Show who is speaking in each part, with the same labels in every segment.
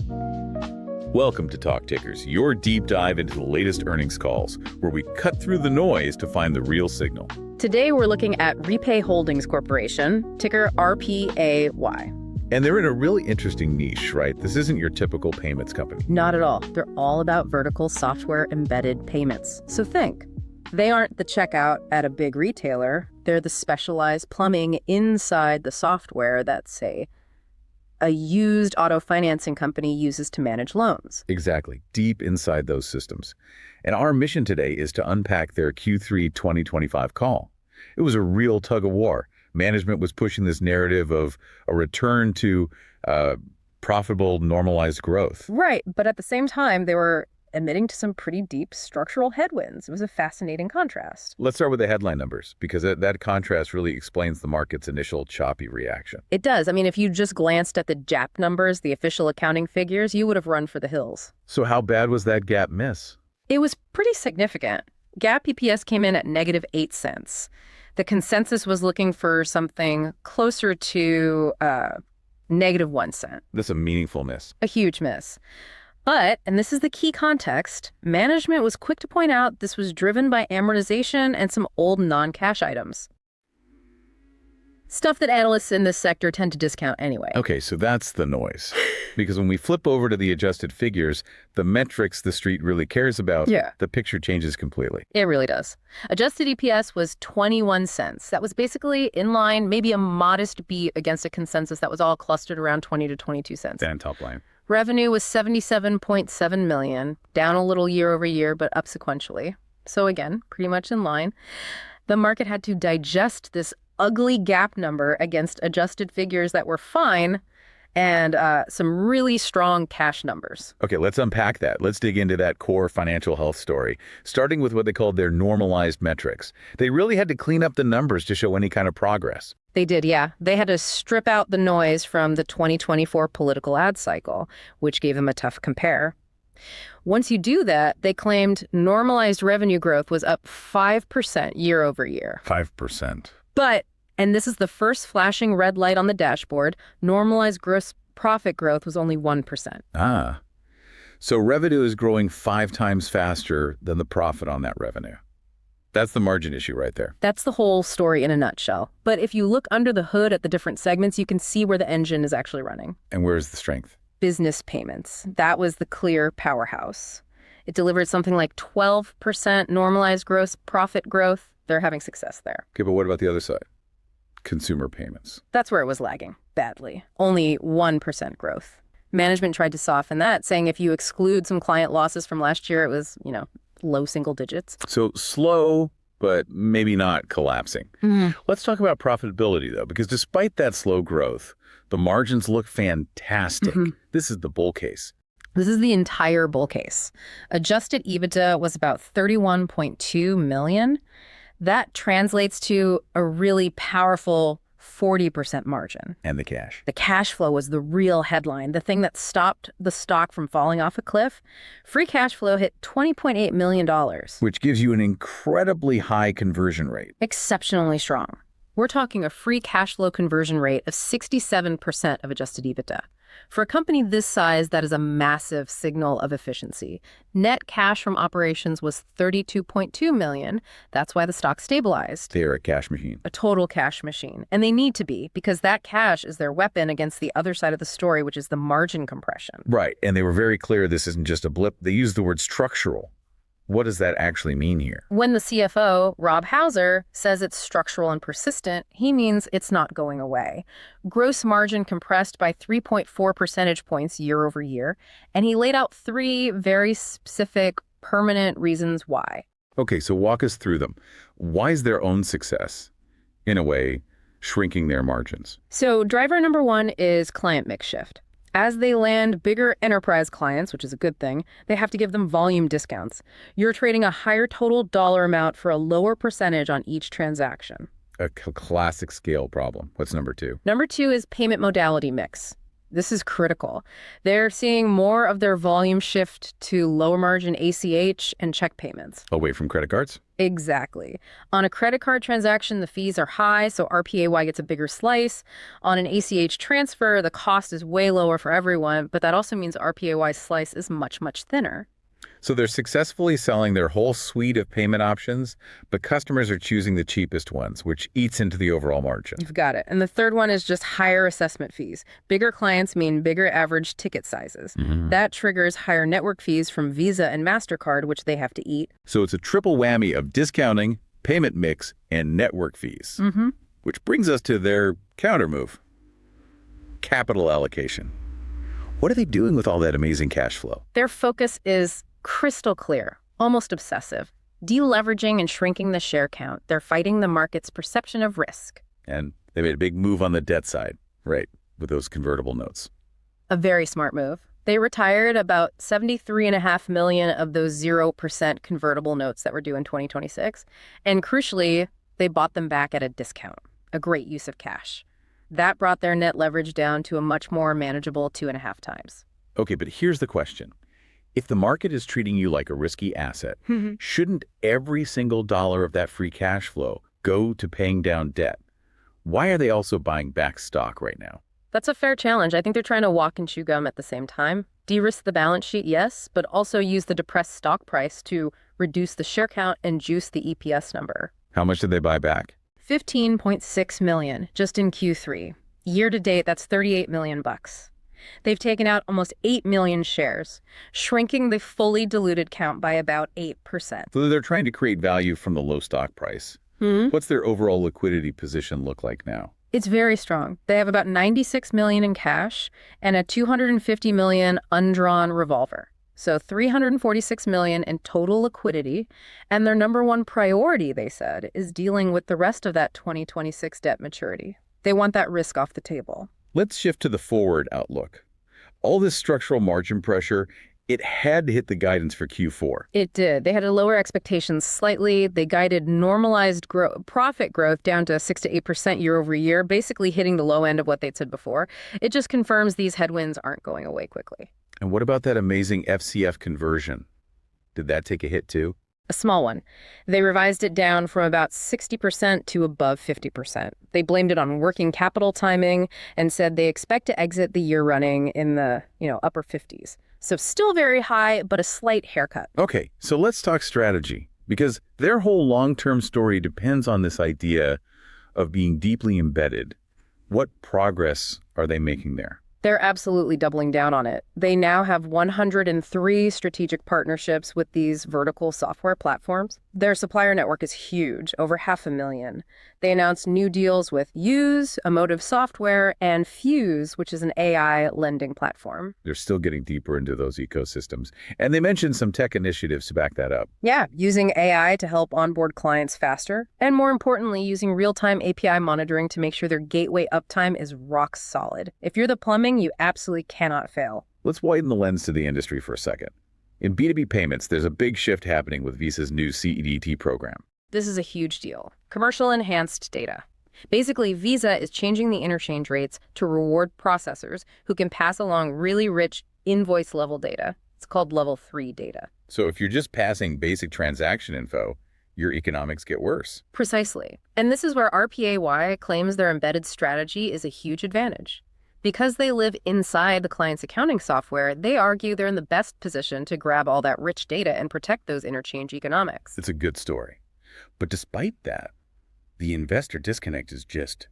Speaker 1: Welcome to Talk Tickers, your deep dive into the latest earnings calls, where we cut through the noise to find the real signal.
Speaker 2: Today, we're looking at Repay Holdings Corporation, ticker RPAY.
Speaker 1: And they're in a really interesting niche, right? This isn't your typical payments company.
Speaker 2: Not at all. They're all about vertical software embedded payments. So think, they aren't the checkout at a big retailer. They're the specialized plumbing inside the software that, say, a used auto financing company uses to manage loans.
Speaker 1: Exactly, deep inside those systems. And our mission today is to unpack their Q3 2025 call. It was a real tug of war. Management was pushing this narrative of a return to profitable, normalized growth.
Speaker 2: Right, but at the same time, they were admitting to some pretty deep structural headwinds. It was a fascinating contrast.
Speaker 1: Let's start with the headline numbers, because that contrast really explains the market's initial choppy reaction.
Speaker 2: It does. I mean, if you just glanced at the GAAP numbers, the official accounting figures, you would have run for the hills.
Speaker 1: So how bad was that GAAP miss?
Speaker 2: It was pretty significant. GAAP EPS came in at -8 cents. The consensus was looking for something closer to -1 cent.
Speaker 1: That's a meaningful miss.
Speaker 2: A huge miss. But, and this is the key context, management was quick to point out this was driven by amortization and some old non-cash items. Stuff that analysts in this sector tend to discount anyway.
Speaker 1: Okay, so that's the noise. Because when we flip over to the adjusted figures, the metrics the street really cares about, the picture changes completely.
Speaker 2: It really does. Adjusted EPS was 21 cents. That was basically in line, maybe a modest beat against a consensus that was all clustered around 20 to 22 cents.
Speaker 1: And top line.
Speaker 2: Revenue was $77.7 million, down a little year over year, but up sequentially. So again, pretty much in line. The market had to digest this ugly GAAP number against adjusted figures that were fine and some really strong cash numbers.
Speaker 1: Okay, let's unpack that. Let's dig into that core financial health story, starting with what they called their normalized metrics. They really had to clean up the numbers to show any kind of progress.
Speaker 2: They did, yeah. They had to strip out the noise from the 2024 political ad cycle, which gave them a tough compare. Once you do that, they claimed normalized revenue growth was up 5% year over year.
Speaker 1: 5%.
Speaker 2: But, and this is the first flashing red light on the dashboard, normalized gross profit growth was only 1%.
Speaker 1: Ah, so revenue is growing 5 times faster than the profit on that revenue. That's the margin issue right there.
Speaker 2: That's the whole story in a nutshell. But if you look under the hood at the different segments, you can see where the engine is actually running.
Speaker 1: And where's the strength?
Speaker 2: Business payments. That was the clear powerhouse. It delivered something like 12% normalized gross profit growth. They're having success there.
Speaker 1: Okay, but what about the other side? Consumer payments.
Speaker 2: That's where it was lagging badly. Only 1% growth. Management tried to soften that, saying if you exclude some client losses from last year, it was, low single digits.
Speaker 1: So slow, but maybe not collapsing. Let's talk about profitability, though, because despite that slow growth, the margins look fantastic. This is the bull case.
Speaker 2: This is the entire bull case. Adjusted EBITDA was about $31.2 million. That translates to a really powerful 40% margin.
Speaker 1: And the cash.
Speaker 2: The cash flow was the real headline, the thing that stopped the stock from falling off a cliff. Free cash flow hit $20.8 million.
Speaker 1: Which gives you an incredibly high conversion rate.
Speaker 2: Exceptionally strong. We're talking a free cash flow conversion rate of 67% of adjusted EBITDA. For a company this size, that is a massive signal of efficiency. Net cash from operations was $32.2 million. That's why the stock stabilized.
Speaker 1: They're a cash machine.
Speaker 2: A total cash machine. And they need to be, because that cash is their weapon against the other side of the story, which is the margin compression.
Speaker 1: Right. And they were very clear this isn't just a blip. They used the word structural. What does that actually mean here?
Speaker 2: When the CFO, Rob Hauser, says it's structural and persistent, he means it's not going away. Gross margin compressed by 3.4 percentage points year over year, and he laid out 3 very specific, permanent reasons why.
Speaker 1: Okay, so walk us through them. Why is their own success, in a way, shrinking their margins?
Speaker 2: So driver number 1 is client mix shift. As they land bigger enterprise clients, which is a good thing, they have to give them volume discounts. You're trading a higher total dollar amount for a lower percentage on each transaction.
Speaker 1: A classic scale problem. What's number 2?
Speaker 2: Number 2 is payment modality mix. This is critical. They're seeing more of their volume shift to lower margin ACH and check payments.
Speaker 1: Away from credit cards?
Speaker 2: Exactly. On a credit card transaction, the fees are high, so RPAY gets a bigger slice. On an ACH transfer, the cost is way lower for everyone, but that also means RPAY's slice is much, much thinner.
Speaker 1: So they're successfully selling their whole suite of payment options, but customers are choosing the cheapest ones, which eats into the overall margin.
Speaker 2: You've got it. And the third one is just higher assessment fees. Bigger clients mean bigger average ticket sizes. That triggers higher network fees from Visa and MasterCard, which they have to eat.
Speaker 1: So it's a triple whammy of discounting, payment mix, and network fees. Which brings us to their countermove, capital allocation. What are they doing with all that amazing cash flow?
Speaker 2: Their focus is crystal clear, almost obsessive. Deleveraging and shrinking the share count. They're fighting the market's perception of risk.
Speaker 1: And they made a big move on the debt side, right, with those convertible notes.
Speaker 2: A very smart move. They retired about $73.5 million of those 0% convertible notes that were due in 2026. And crucially, they bought them back at a discount, a great use of cash. That brought their net leverage down to a much more manageable 2.5 times.
Speaker 1: Okay, but here's the question. If the market is treating you like a risky asset, shouldn't every single dollar of that free cash flow go to paying down debt? Why are they also buying back stock right now?
Speaker 2: That's a fair challenge. I think they're trying to walk and chew gum at the same time. De-risk the balance sheet, yes, but also use the depressed stock price to reduce the share count and juice the EPS number.
Speaker 1: How much did they buy back?
Speaker 2: $15.6 million just in Q3. Year to date, that's $38 million bucks. They've taken out almost 8 million shares, shrinking the fully diluted count by about 8%.
Speaker 1: So they're trying to create value from the low stock price. What's their overall liquidity position look like now?
Speaker 2: It's very strong. They have about $96 million in cash and a $250 million undrawn revolver. So $346 million in total liquidity. And their number one priority, they said, is dealing with the rest of that 2026 debt maturity. They want that risk off the table.
Speaker 1: Let's shift to the forward outlook. All this structural margin pressure, it had to hit the guidance for Q4.
Speaker 2: It did. They had to lower expectations slightly. They guided normalized profit growth down to 6 to 8% year over year, basically hitting the low end of what they'd said before. It just confirms these headwinds aren't going away quickly.
Speaker 1: And what about that amazing FCF conversion? Did that take a hit too?
Speaker 2: A small one. They revised it down from about 60% to above 50%. They blamed it on working capital timing and said they expect to exit the year running in the, upper 50s. So still very high, but a slight haircut.
Speaker 1: Okay, so let's talk strategy, because their whole long-term story depends on this idea of being deeply embedded. What progress are they making there?
Speaker 2: They're absolutely doubling down on it. They now have 103 strategic partnerships with these vertical software platforms. Their supplier network is huge, over 500,000. They announced new deals with Use, Emotive Software, and Fuse, which is an AI lending platform.
Speaker 1: They're still getting deeper into those ecosystems. And they mentioned some tech initiatives to back that up.
Speaker 2: Yeah, using AI to help onboard clients faster, and more importantly, using real-time API monitoring to make sure their gateway uptime is rock solid. If you're the plumbing, you absolutely cannot fail.
Speaker 1: Let's widen the lens to the industry for a second. In B2B payments, there's a big shift happening with Visa's new CEDT program.
Speaker 2: This is a huge deal. Commercial enhanced data. Basically, Visa is changing the interchange rates to reward processors who can pass along really rich invoice-level data. It's called level 3 data.
Speaker 1: So if you're just passing basic transaction info, your economics get worse.
Speaker 2: Precisely. And this is where RPAY claims their embedded strategy is a huge advantage. Because they live inside the client's accounting software, they argue they're in the best position to grab all that rich data and protect those interchange economics.
Speaker 1: It's a good story. But despite that, the investor disconnect is just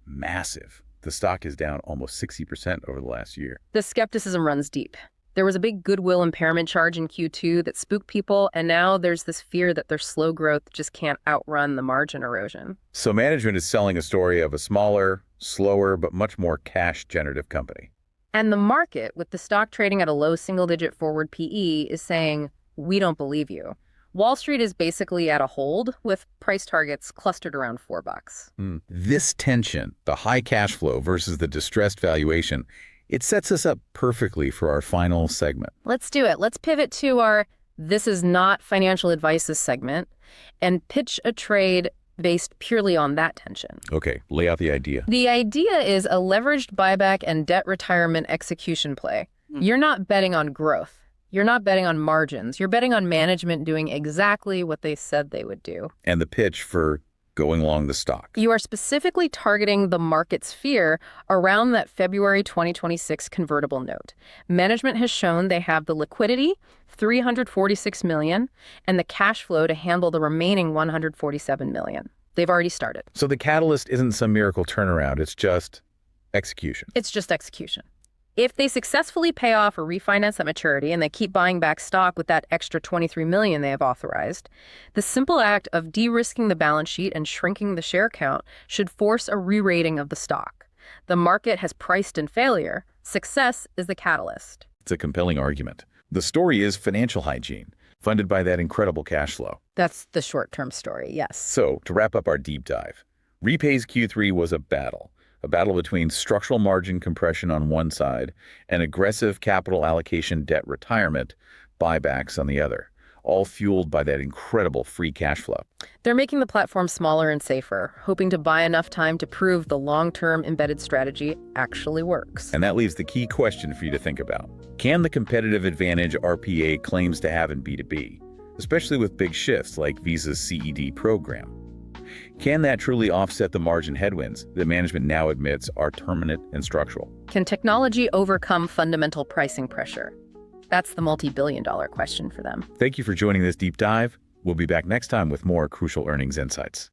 Speaker 1: massive. The stock is down almost 60% over the last year.
Speaker 2: The skepticism runs deep. There was a big goodwill impairment charge in Q2 that spooked people, and now there's this fear that their slow growth just can't outrun the margin erosion.
Speaker 1: So management is selling a story of a smaller, slower, but much more cash-generative company.
Speaker 2: And the market, with the stock trading at a low single-digit forward PE, is saying, we don't believe you. Wall Street is basically at a hold, with price targets clustered around $4.
Speaker 1: This tension, the high cash flow versus the distressed valuation, it sets us up perfectly for our final segment.
Speaker 2: Let's do it. Let's pivot to our This Is Not Financial Advice segment and pitch a trade based purely on that tension.
Speaker 1: Okay, lay out the idea.
Speaker 2: The idea is a leveraged buyback and debt retirement execution play. You're not betting on growth. You're not betting on margins. You're betting on management doing exactly what they said they would do.
Speaker 1: And the pitch for going long the stock.
Speaker 2: You are specifically targeting the market's fear around that February 2026 convertible note. Management has shown they have the liquidity, $346 million, and the cash flow to handle the remaining $147 million. They've already started.
Speaker 1: So the catalyst isn't some miracle turnaround, it's just execution.
Speaker 2: It's just execution. If they successfully pay off or refinance at maturity and they keep buying back stock with that extra $23 million they have authorized, the simple act of de-risking the balance sheet and shrinking the share count should force a re-rating of the stock. The market has priced in failure. Success is the catalyst.
Speaker 1: It's a compelling argument. The story is financial hygiene, funded by that incredible cash flow.
Speaker 2: That's the short-term story, yes.
Speaker 1: So, to wrap up our deep dive, Repay's Q3 was a battle between structural margin compression on one side and aggressive capital allocation debt retirement, buybacks on the other, all fueled by that incredible free cash flow.
Speaker 2: They're making the platform smaller and safer, hoping to buy enough time to prove the long-term embedded strategy actually works.
Speaker 1: And that leaves the key question for you to think about. Can the competitive advantage RPA claims to have in B2B, especially with big shifts like Visa's CED program? Can that truly offset the margin headwinds that management now admits are permanent and structural?
Speaker 2: Can technology overcome fundamental pricing pressure? That's the multi-billion-dollar question for them.
Speaker 1: Thank you for joining this deep dive. We'll be back next time with more crucial earnings insights.